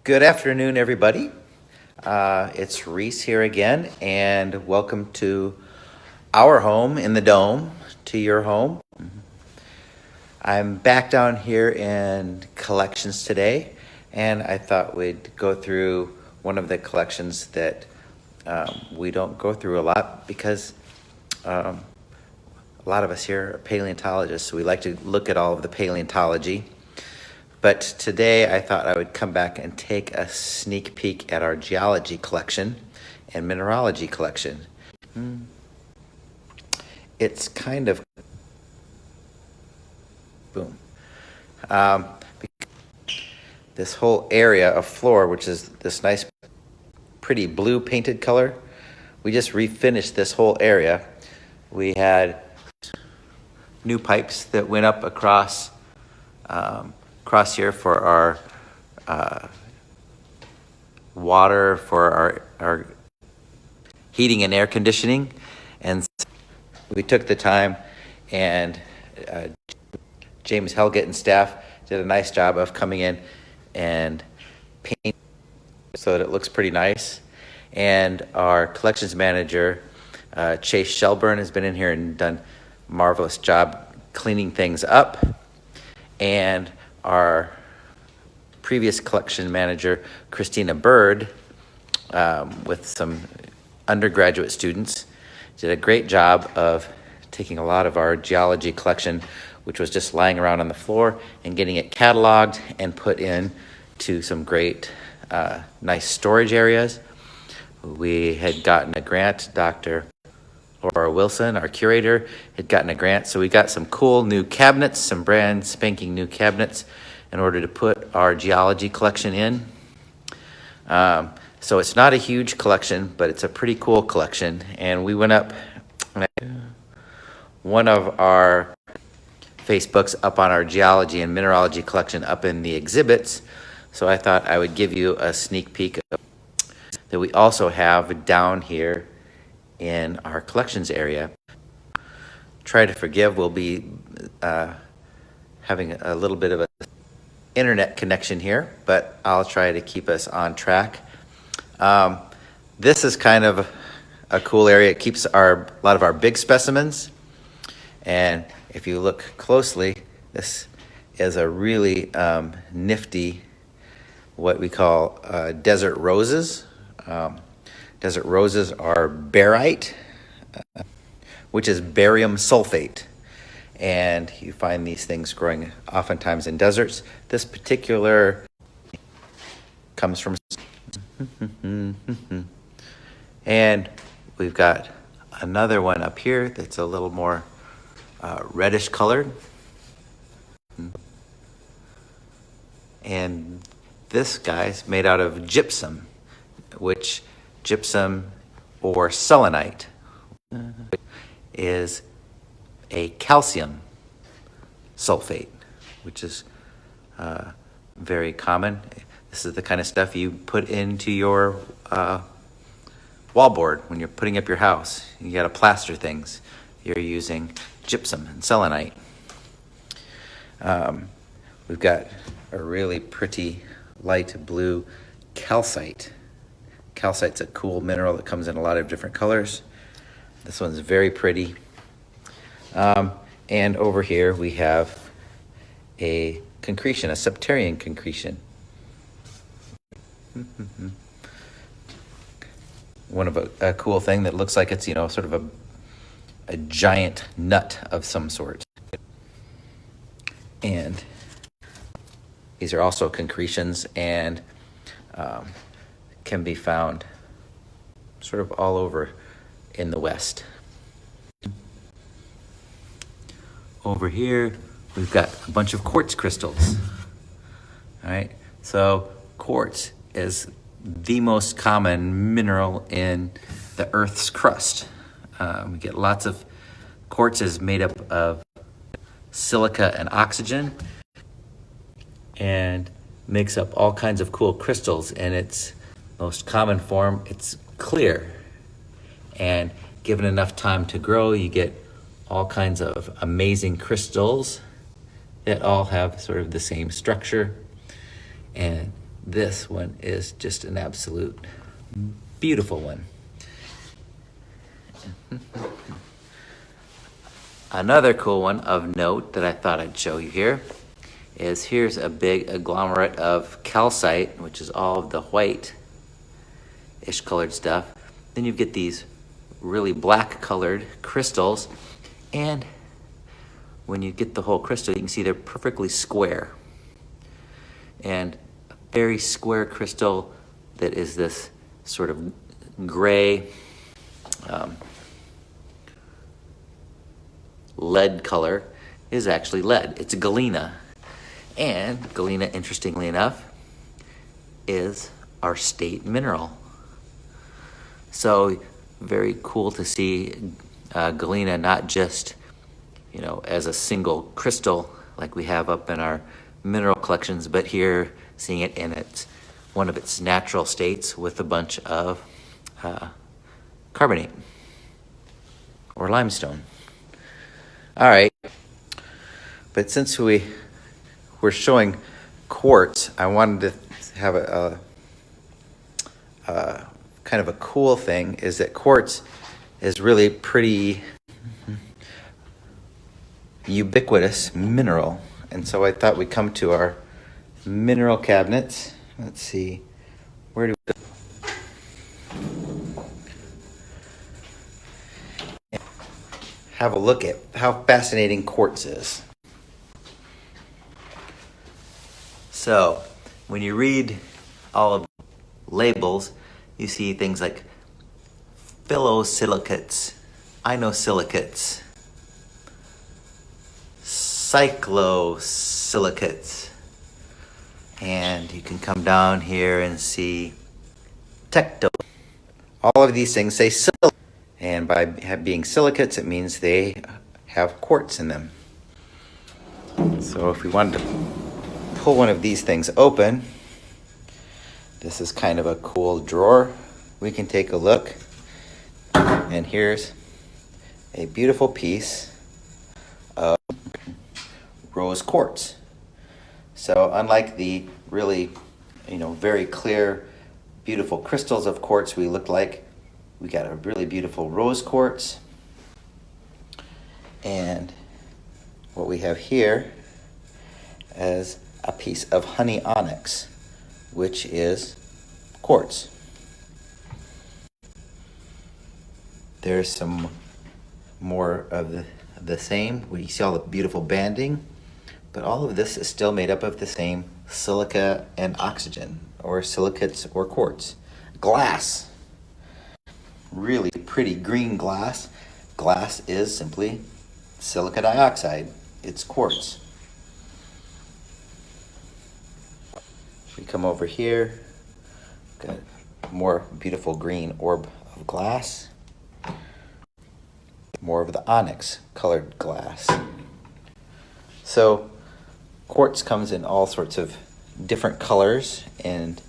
Good afternoon, everybody. It's Reese here again, and welcome to our home in the dome, to your home. I'm back down here in collections today, and I thought we'd go through one of the collections that we don't go through a lot because a lot of us here are paleontologists, so we like to look at all of the paleontology. But today I thought I would come back and take a sneak peek at our geology collection and mineralogy collection. It's kind of boom. This whole area of floor, which is this nice, pretty blue painted color, we just refinished this whole area. We had new pipes that went up across here for our water, for our heating and air conditioning. And we took the time, and James Helgett and staff did a nice job of coming in and painting so that it looks pretty nice. And our collections manager, Chase Shelburne, has been in here and done a marvelous job cleaning things up. And our previous collection manager, Christina Bird, with some undergraduate students, did a great job of taking a lot of our geology collection, which was just lying around on the floor, and getting it cataloged and put in to some great, nice storage areas. We had gotten a grant. Dr. Laura Wilson, our curator, had gotten a grant, so we got some cool new cabinets, some brand spanking new cabinets, in order to put our geology collection in. So it's not a huge collection, but it's a pretty cool collection. And we went up, one of our Facebooks up on our geology and mineralogy collection up in the exhibits. So I thought I would give you a sneak peek of that we also have down here in our collections area. Try to Forgive will be having a little bit of a internet connection here, but I'll try to keep us on track. This is kind of a cool area. It keeps a lot of our big specimens, and if you look closely, this is a really nifty, what we call desert roses. Desert roses are barite, which is barium sulfate. And you find these things growing oftentimes in deserts. This particular comes from... And we've got another one up here that's a little more reddish colored. And this guy's made out of gypsum, which gypsum or selenite is a calcium sulfate, which is very common. This is the kind of stuff you put into your wallboard when you're putting up your house. You got to plaster things. You're using gypsum and selenite. We've got a really pretty light blue calcite. Calcite's a cool mineral that comes in a lot of different colors. This one's very pretty. And over here we have a concretion, a septarian concretion. One of a cool thing that looks like it's, sort of a giant nut of some sort. And these are also concretions, and can be found sort of all over in the West. Over here, we've got a bunch of quartz crystals. All right, so quartz is the most common mineral in the Earth's crust. We get lots of quartz is made up of silica and oxygen, and makes up all kinds of cool crystals. In its most common form, it's clear, and given enough time to grow, you get all kinds of amazing crystals that all have sort of the same structure, and this one is just an absolute beautiful one. Another cool one of note that I thought I'd show you here is here's a big agglomerate of calcite, which is all of the white-ish colored stuff. Then you get these really black colored crystals, and when you get the whole crystal, you can see they're perfectly square. And a very square crystal that is this sort of gray lead color is actually lead. It's galena. And galena, interestingly enough, is our state mineral. So very cool to see galena not just, as a single crystal like we have up in our mineral collections, but here seeing it in one of its natural states with a bunch of carbonate or limestone. All right, but since we're showing quartz, I wanted to have a kind of a cool thing is that quartz is really pretty ubiquitous mineral. And so I thought we'd come to our mineral cabinets. Let's see, where do we go? Have a look at how fascinating quartz is. So when you read all of the labels, you see things like phyllosilicates, inosilicates, cyclosilicates, and you can come down here and see tecto. All of these things say silicate, and by being silicates, it means they have quartz in them. So if we wanted to pull one of these things open, this is kind of a cool drawer. We can take a look, and here's a beautiful piece of rose quartz. So unlike the really, very clear, beautiful crystals of quartz we got a really beautiful rose quartz. And what we have here is a piece of honey onyx, which is quartz. There's some more of the same. We see all the beautiful banding, but all of this is still made up of the same silica and oxygen, or silicates or quartz. Glass. Really pretty green glass. Glass is simply silica dioxide. It's quartz. We come over here, got more beautiful green orb of glass, more of the onyx colored glass. So quartz comes in all sorts of different colors, and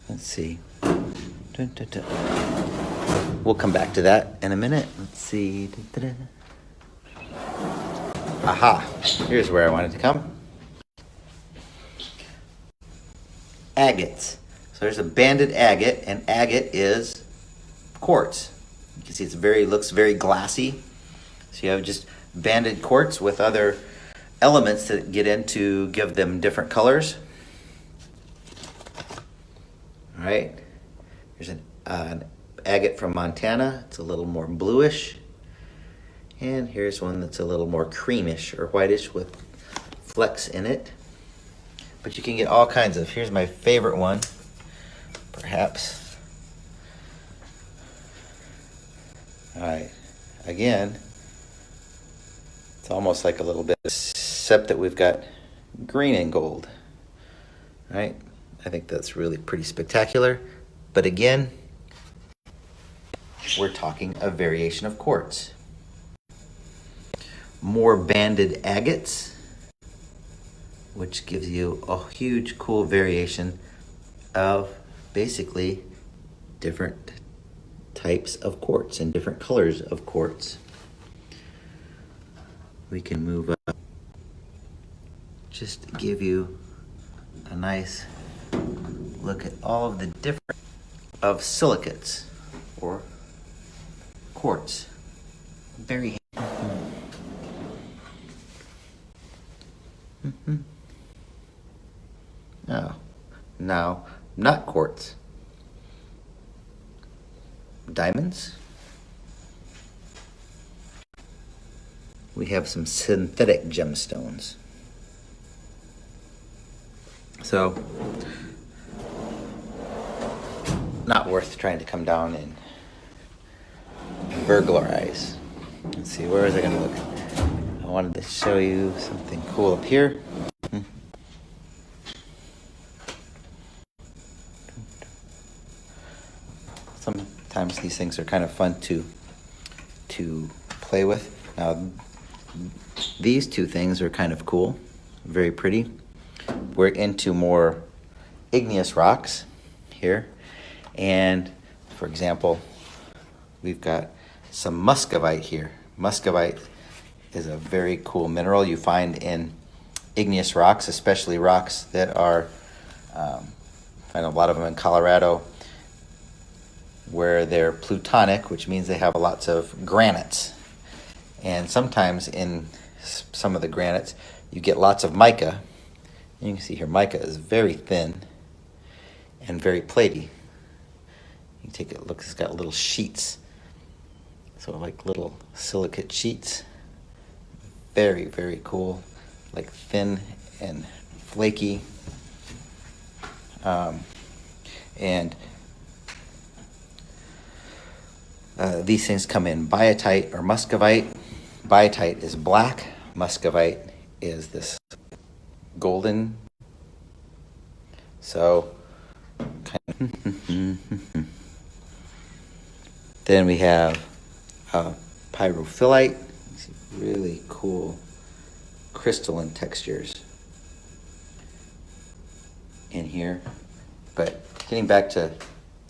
let's see. Dun, dun, dun. We'll come back to that in a minute. Let's see. Dun, dun, dun. Aha, here's where I wanted to come. Agates. So there's a banded agate, and agate is quartz. You can see looks very glassy. So you have just banded quartz with other elements that get in to give them different colors. All right, here's an agate from Montana. It's a little more bluish. And here's one that's a little more creamish or whitish with flecks in it. But you can get all kinds of, here's my favorite one, perhaps. All right, again, it's almost like a little bit, except that we've got green and gold, right? I think that's really pretty spectacular. But again, we're talking a variation of quartz. More banded agates, which gives you a huge cool variation of basically different types of quartz and different colors of quartz. we can move up just to give you a nice look at all of the different of silicates or quartz. Very now, not quartz. Diamonds. We have some synthetic gemstones. So, not worth trying to come down and burglarize. Let's see, where is I going to look? I wanted to show you something cool up here. Sometimes these things are kind of fun to play with. Now, these two things are kind of cool, very pretty. We're into more igneous rocks here. And, for example, we've got some muscovite here. Muscovite is a very cool mineral you find in igneous rocks, especially rocks that are, I find a lot of them in Colorado, where they're plutonic, which means they have lots of granites. And sometimes in some of the granites, you get lots of mica. You can see here, mica is very thin and very platy. You can take a look, it's got little sheets. So like little silicate sheets. Very, very cool. Like thin and flaky. And these things come in biotite or muscovite. Biotite is black. Muscovite is this golden. So, then we have pyrophyllite. Really cool crystalline textures in here. But getting back to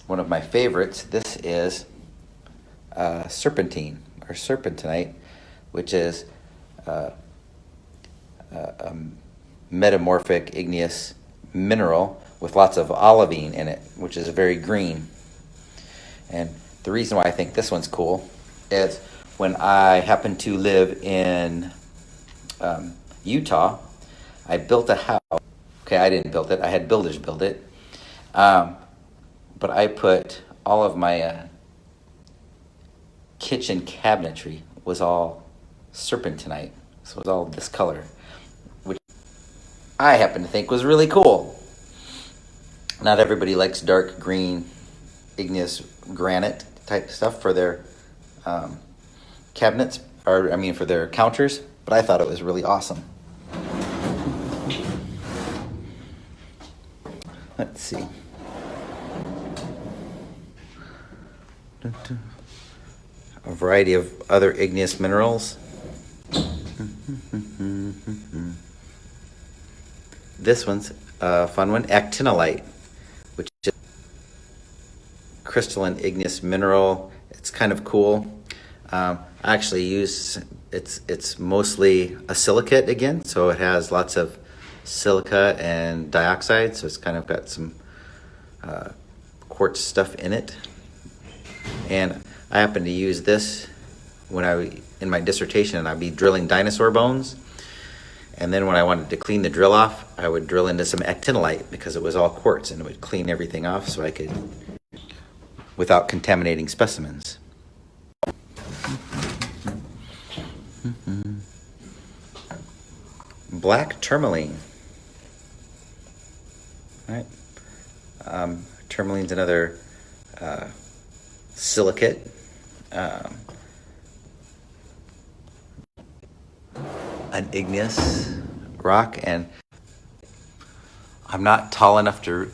one of my favorites, this is serpentine or serpentinite, which is a metamorphic igneous mineral with lots of olivine in it, which is very green. And the reason why I think this one's cool is when I happened to live in Utah, I built a house. Okay, I didn't build it. I had builders build it. But I put all of my kitchen cabinetry was all serpentinite. So it was all this color, which I happen to think was really cool. Not everybody likes dark green igneous granite type stuff for their cabinets, or I mean for their counters, but I thought it was really awesome. Let's see. A variety of other igneous minerals. This one's a fun one, actinolite, which is a crystalline igneous mineral. It's kind of cool. I actually use it's mostly a silicate again, so it has lots of silica and dioxide, so it's kind of got some quartz stuff in it. And I happen to use this when in my dissertation, and I'd be drilling dinosaur bones. And then when I wanted to clean the drill off, I would drill into some actinolite because it was all quartz and it would clean everything off so I could, without contaminating specimens. Black tourmaline. All right. Tourmaline's another silicate. An igneous rock, and I'm not tall enough to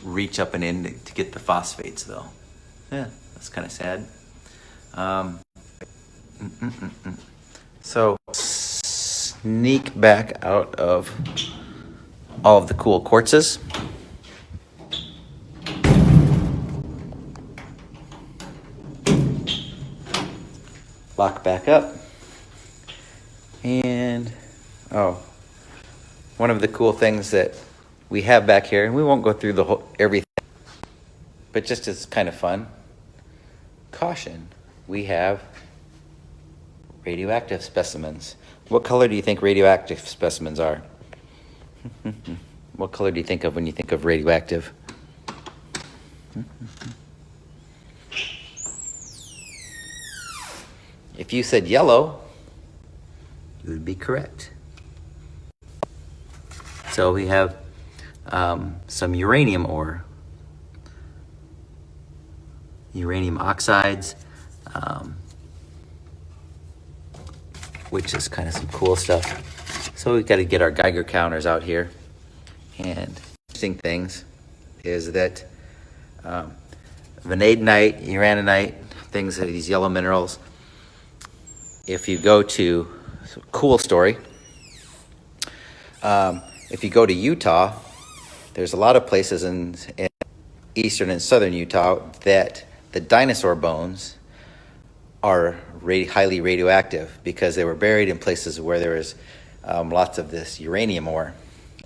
reach up and in to get the phosphates though. Yeah, that's kind of sad. So sneak back out of all of the cool quartzes. Lock back up. And, oh, one of the cool things that we have back here, and we won't go through the whole everything, but just as kind of fun, caution, we have radioactive specimens. What color do you think radioactive specimens are? What color do you think of when you think of radioactive? If you said yellow, you would be correct. So we have some uranium ore, uranium oxides, which is kind of some cool stuff. So we've got to get our Geiger counters out here. And interesting things is that vanadinite, uraninite, things that are these yellow minerals. If you go to, cool story, if you go to Utah, there's a lot of places in eastern and southern Utah that the dinosaur bones are highly radioactive because they were buried in places where there was lots of this uranium ore.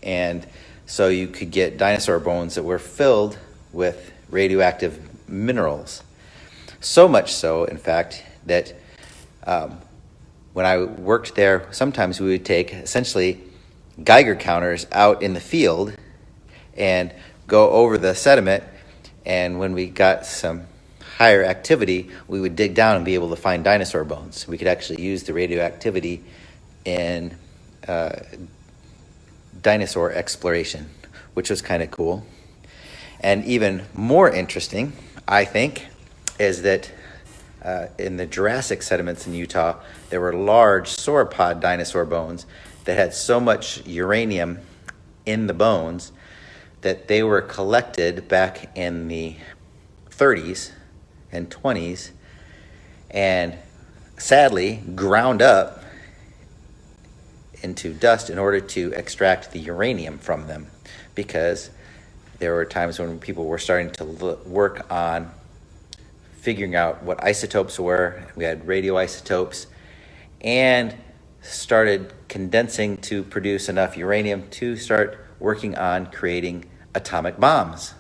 And so you could get dinosaur bones that were filled with radioactive minerals. So much so, in fact, that when I worked there, sometimes we would take essentially Geiger counters out in the field and go over the sediment, and when we got some higher activity, we would dig down and be able to find dinosaur bones. We could actually use the radioactivity in dinosaur exploration, which was kind of cool. And even more interesting, I think, is that in the Jurassic sediments in Utah, there were large sauropod dinosaur bones that had so much uranium in the bones that they were collected back in the 30s and 20s and sadly ground up into dust in order to extract the uranium from them, because there were times when people were starting to work on figuring out what isotopes were. We had radioisotopes and started condensing to produce enough uranium to start working on creating atomic bombs.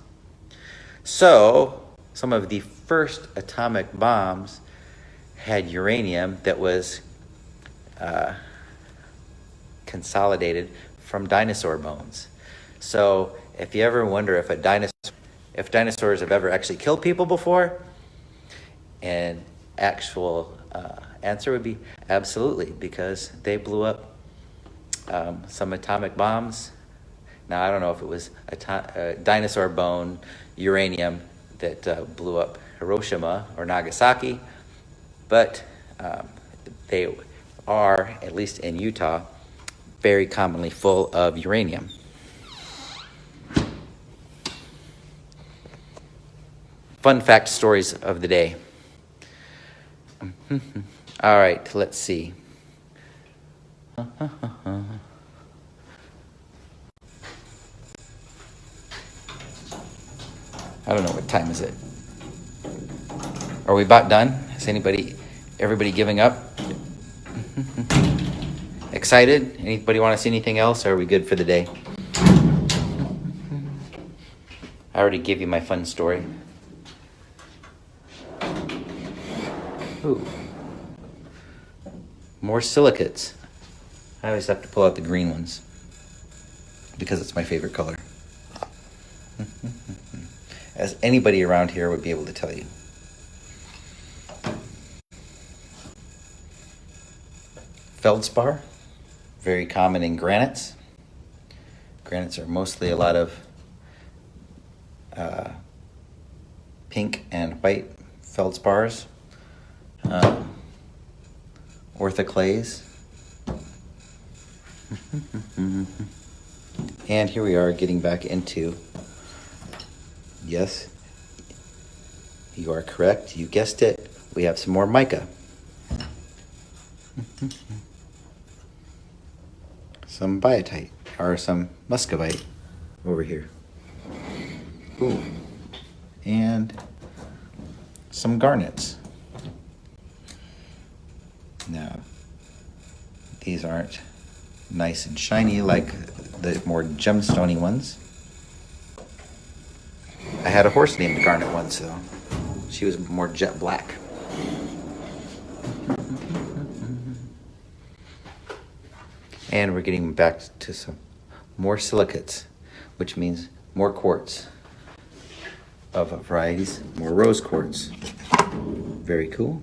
So some of the first atomic bombs had uranium that was consolidated from dinosaur bones. So if you ever wonder if dinosaurs have ever actually killed people before, an actual answer would be absolutely, because they blew up some atomic bombs. Now, I don't know if it was dinosaur bone uranium that blew up Hiroshima or Nagasaki, but they are, at least in Utah, very commonly full of uranium. Fun fact stories of the day. All right, let's see. I don't know, what time is it? Are we about done? Is everybody giving up? Excited? Anybody want to see anything else, or are we good for the day? I already gave you my fun story. Ooh. More silicates. I always have to pull out the green ones because it's my favorite color. As anybody around here would be able to tell you. Feldspar, very common in granites. Granites are mostly a lot of pink and white feldspars. Orthoclase. And here we are getting back into, yes, you are correct, you guessed it, we have some more mica. Some biotite, or some muscovite over here. Ooh. And some garnets. Now, These aren't nice and shiny like the more gemstony ones. I had a horse named Garnet once, though. She was more jet black. And we're getting back to some more silicates, which means more quartz of varieties, more rose quartz. Very cool.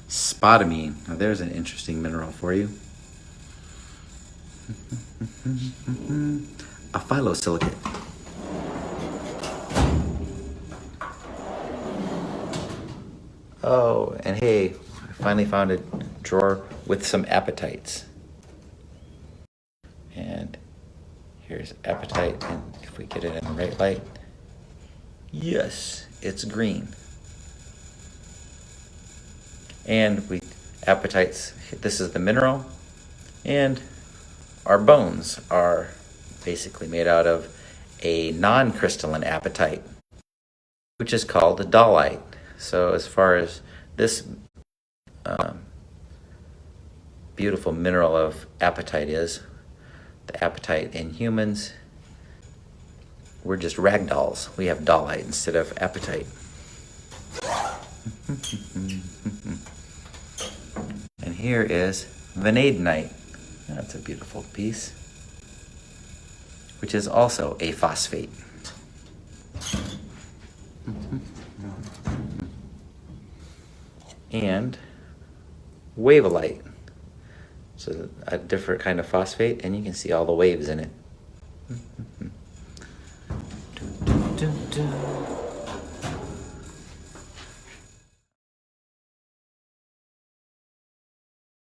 Spodumene. Now there's an interesting mineral for you. A phyllosilicate. Oh, and hey, I finally found a drawer with some apatites. And here's apatite, and if we get it in the right light, yes, it's green. And apatites, this is the mineral, and our bones are basically made out of a non-crystalline apatite, which is called a dollite. So as far as this beautiful mineral of apatite is, the apatite in humans, we're just ragdolls. We have dollite instead of apatite. And here is vanadinite. That's a beautiful piece, which is also a phosphate. And wavelite. So a different kind of phosphate, and you can see all the waves in it.